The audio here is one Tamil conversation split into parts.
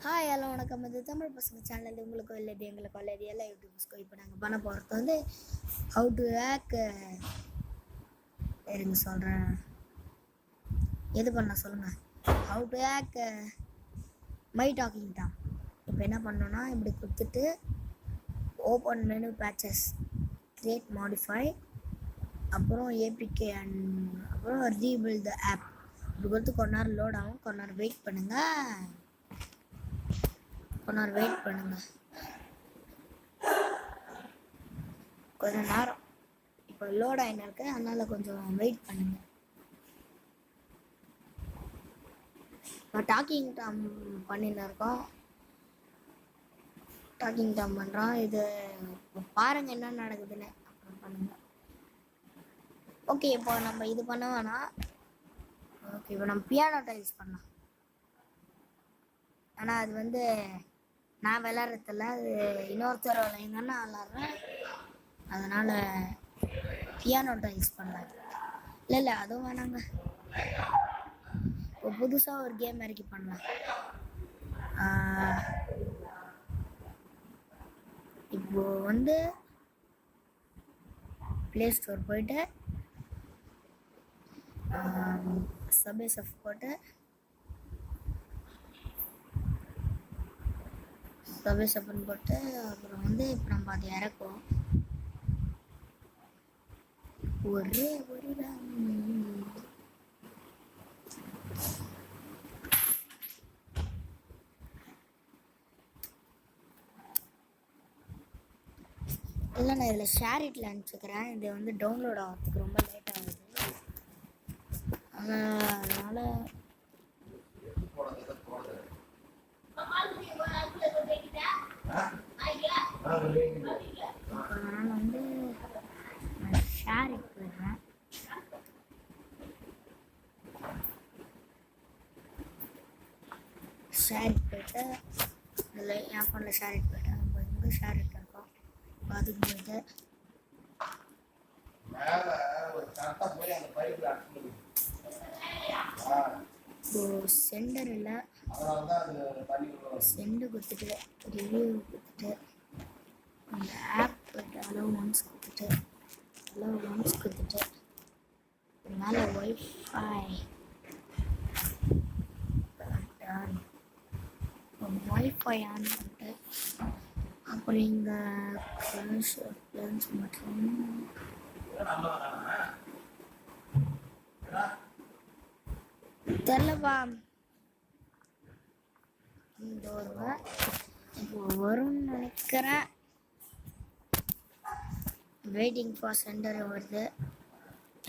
ஹாய் ஹலோ வணக்கம். இது தமிழ் பசங்க சேனல். உங்களுக்கு இல்லது எங்களுக்கு இல்லது எல்லா யூடியூப்ஸ்க்கும் இப்போ நாங்கள் பண்ண போகிறது வந்து ஹவு டு ஹேக். இருங்க சொல்கிறேன், எது பண்ண சொல்லுங்கள். How to hack my docking Tom. இப்போ என்ன பண்ணோன்னா இப்படி கொடுத்துட்டு open menu patches, create modify, அப்புறம் ஏபிகே அண்ட் அப்புறம் ரீபில்ட் த ஆப். இப்படி கொடுத்து கொஞ்ச நேரம் லோட் ஆகும். கொஞ்ச நேரம் வெயிட் பண்ணுங்கள். கொஞ்ச நேரம் இப்போ லோட் ஆகின்னு இருக்கு, அதனால் கொஞ்சம் வெயிட் பண்ணுங்கள். இப்போ டாக்கிங் டாம் பண்ணின்னு இருக்கோம். டாக்கிங் டாம் பண்ணுறோம். இது பாருங்கள் என்ன நடக்குதுன்னு, அப்புறம் பண்ணுங்கள். ஓகே, இப்போ நம்ம இது பண்ண வேணாம். ஓகே, இப்போ நம்ம பியானோ டைல்ஸ் பண்ணலாம். ஆனால் அது வந்து நான் விளாட்றதில்ல, அது இன்னொருத்தர் விளையாங்கன்னா விளாட்றேன். அதனால் பியானோ டைல்ஸ் பண்ணலாம். இல்லை அதுவும் வேணாங்க. இப்போ புதுசாக ஒரு கேம் இறக்கி பண்ணலாம். இப்போது வந்து ப்ளே ஸ்டோர் போயிட்டு சபே சஃப் போட்டு சபே சஃப்னு போட்டு அப்புறம் வந்து இப்போ நம்ம அதை இறக்குவோம். ஒரு இல்லை, நான் இதில் ஷேர் இட்டில் அனுப்பிச்சுக்கிறேன். இது வந்து டவுன்லோட் ஆகிறதுக்கு ரொம்ப லேட் ஆகுது. அதனால் வந்து நான் ஷேர் இட் போயிடுறேன். ஷேர் இட் போயிட்டு இதில் என் ஃபோனில் ஷேர் இட் போயிட்டேன். நம்ம இங்கே ஷேர் இட் இருக்கோம். அதுக்கு போயிட்டு இப்போ சென்டர் இல்லை, சென்டு கொடுத்துட்டு ரிவ்யூ கொடுத்துட்டு அந்த ஆப் போய்ட்டு அலோவ் ஒன்ஸ் கொடுத்துட்டு மேலே ஒய்ஃபை ஆன் பண்ணிட்டு அப்புறம் இங்கே கிளாஷ் ஆஃப் கிளான்ஸ் மற்றும் தெரியலப்பா, இந்த ஒரு இப்போ வரும்னு நினைக்கிறேன். வெயிட்டிங் ஃபார் சென்டர் வருது,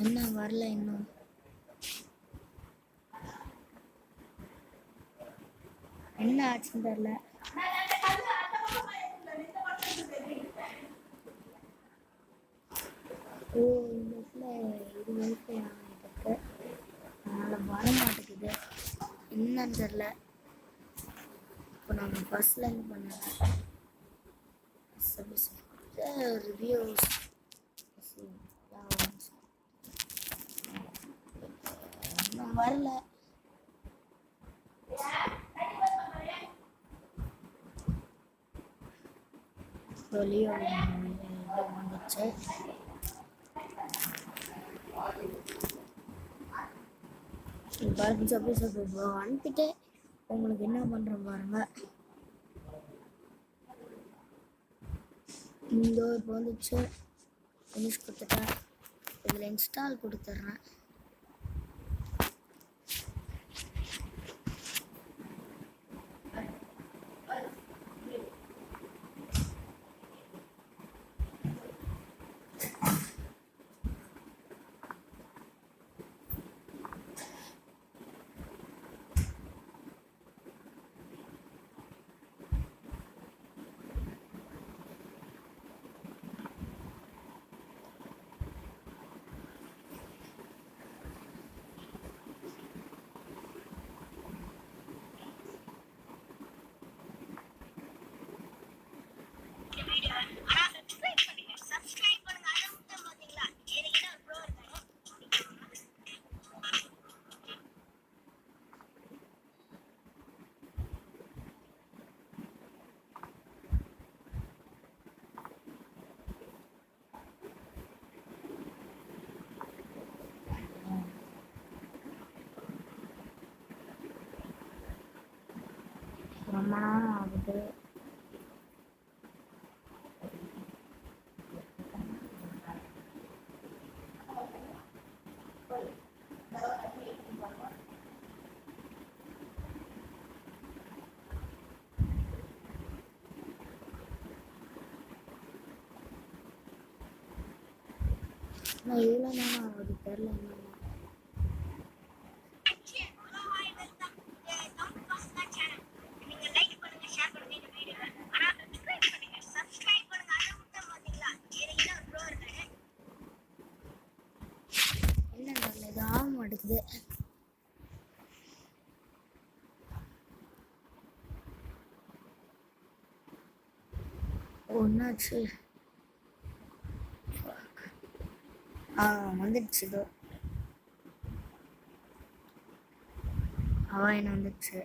என்ன வரல இன்னும். என்ன ஆச்சுன்னு தெரில. ஓ, இந்த இடத்துல இது வைஃபை ஆகிட்டு, அதனால் வர மாட்டேங்குது, என்னன்னு தெரில. இப்போ நாங்கள் ஃபஸ்ட்லேருந்து பண்ணுறேன். ரிவ்யூஸ் இன்னும் வரல. வெளியோ வந்துச்சு. அனுப்பிட்டு உங்களுக்கு என்ன பண்ணுறேன் பாருங்க. இந்த இப்போ வந்துச்சு, ஃபினிஷ் கொடுத்துட்டேன். இதில் இன்ஸ்டால் கொடுத்துட்றேன். ரொம்ப நேரம் ஆகுது. நான் இவ்வளோ நேரம் ஆகுது தெரில என்ன. என்னன்னு இது ஆக மாட்டேங்குது. ஒன்னாச்சு வந்துடுச்சு. இதோ என்ன வந்துடுச்சு.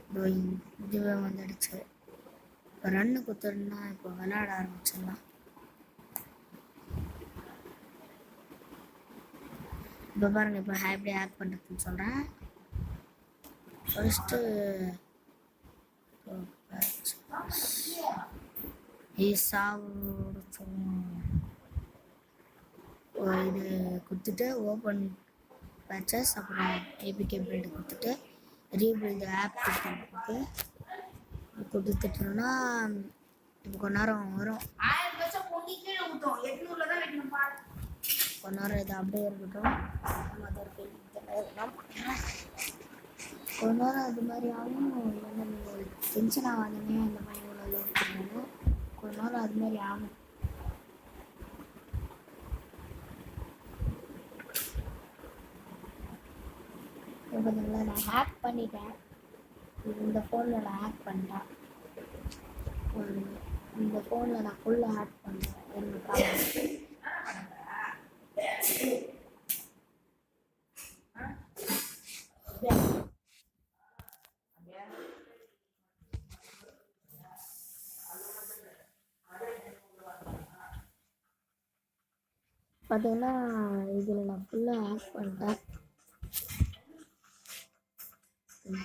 இதோ இதுவே வந்துடுச்சு. இப்போ ரன்னு குத்துறதுனா இப்போ விளையாட ஆரம்பிச்சிடலாம். இப்போ பாருங்க, இப்போ எப்படி ஆக்ட் பண்ணுறதுன்னு சொல்கிறேன். ஃபர்ஸ்ட்டு இது கொடுத்துட்டு ஓப்பன் பேச்சஸ், அப்புறம் ஏபிகே பில்டு கொடுத்துட்டு ரீபில்டு ஆப் கொடுத்துட்டோம்னா இப்போ கொஞ்ச நேரம் வரும். கொஞ்ச நேரம் இது அப்படியே இருக்கட்டும். கொஞ்ச நேரம் அது மாதிரி ஆகும். இல்லைன்னா நீங்கள் டென்ஷன் ஆகாதீங்க. இந்த மாதிரி இவ்வளோ லோன் பண்ணணும். கொஞ்ச நேரம் அது மாதிரி ஆகும். பார்த்தீங்களா, நான் ஹேக் பண்ணிட்டேன். இந்த ஃபோனில் நான் ஹேக் பண்ணிட்டேன். இந்த ஃபோனில் நான் ஃபுல்லாக ஹேக் பண்ணேன். என்ன பார்த்தீங்கன்னா இதில் நான் ஃபுல்லாக ஆஃப் பண்ணிட்டேன்.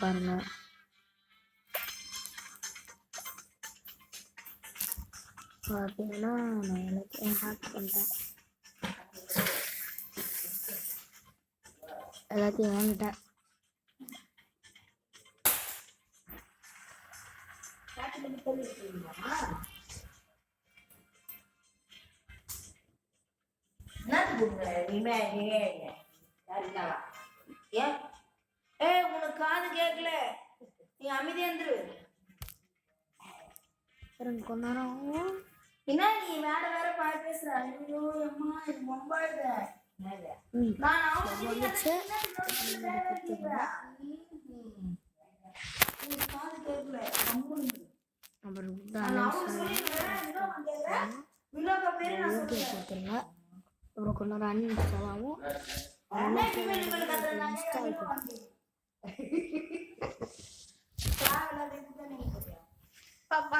பாருங்க, பார்த்தீங்கன்னா நான் எல்லாத்தையும் ஹேக் பண்ணிட்டேன். எல்லாத்தையும் வாங்கிட்டேன். உனக்கு காது கேட்கல, நீ அமைதியா இருந்துரு. கொஞ்ச நேரம் என்ன நீ வேற வேற பாய் பேசுற? ஐயோ அம்மா, இது மொபைல் அப்புறம் கொஞ்ச நேரம் அன்இன்ஸ்டால் ஆகும். இன்ஸ்டால்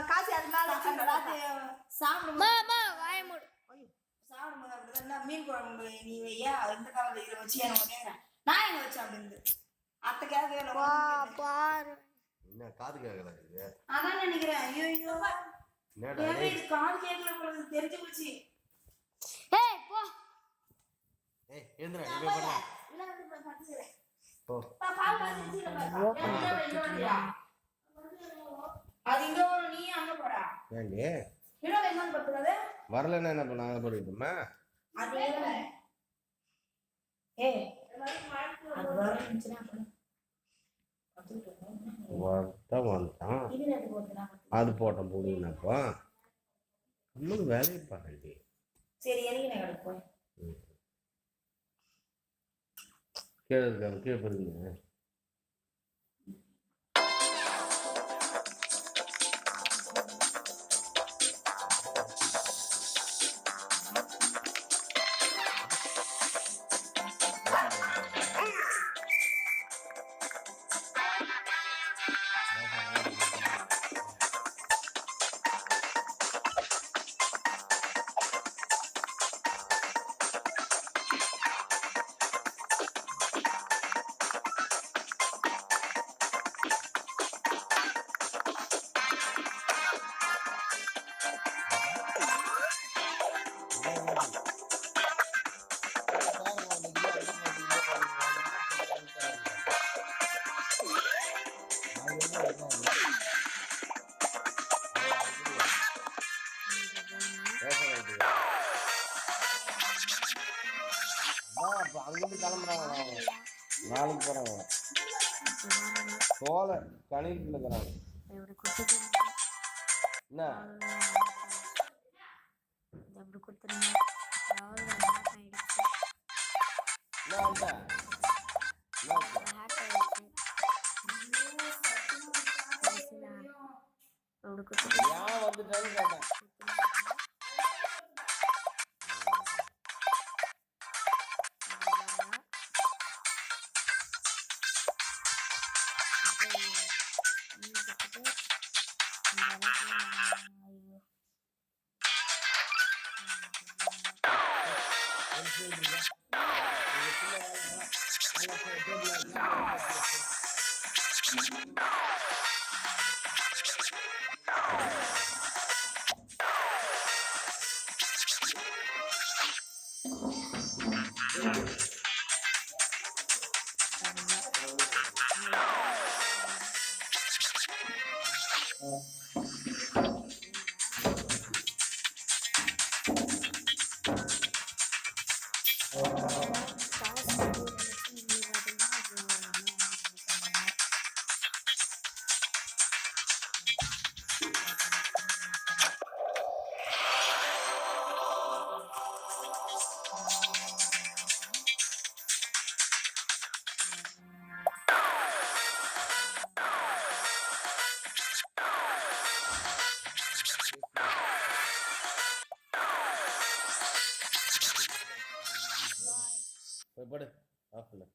காசு அது மேல சாப்பிடுமா வாய மூடு. சாப்பிடும்போது அப்படிதான் மீன் குழம்பு நீ வையா இந்த காலத்துல இதை வச்சு எனக்கு கேட்கறேன். நான் எங்க வச்சேன் அப்படின்னு அத்தை கேட்கவே பாரு. என்ன காது கேட்கல? அதான் நினைக்கிறேன். ஐயோ இது காது கேட்கல உங்களுக்கு தெரிஞ்சு போச்சு. ஏய் போ. ஏய் எழுந்துடா, நீ போய் பண்ணு. இல்ல வந்து படுத்துறேன். போ. பால் வச்சிரலாம். அது இங்க வரும், நீ அங்க போடா. ஏண்டி ஹீரோ எங்க படுத்துறாரு? வரலன்னா என்ன பண்ண? அங்க போடுமா? அது ஏய் அது வரணும்னா வந்துட்டான். அது போட்டோம் போடுங்கப்பா. இன்னும் வேலையை பாருங்க. சரி எனக்கு நான் எடுப்போம். கீழே போயிருங்க. அங்கிருந்து கிளம்புறாங்க நாளைக்கு போறாங்க சோலை கணினியில் இருக்கிறாங்க இப்படி கொடுத்துட்டு என்ன இப்படி கொடுத்துருங்க ஹேக் ஆயிடுச்சு என்ன வந்த? என்ன ஆச்சு? ஹேக் ஆயிடுச்சு இப்படி கொடுத்துட்டு ஏன் வந்துட்டேன்னு கேட்டேன் போய் படு ஆஃப் பண்ணு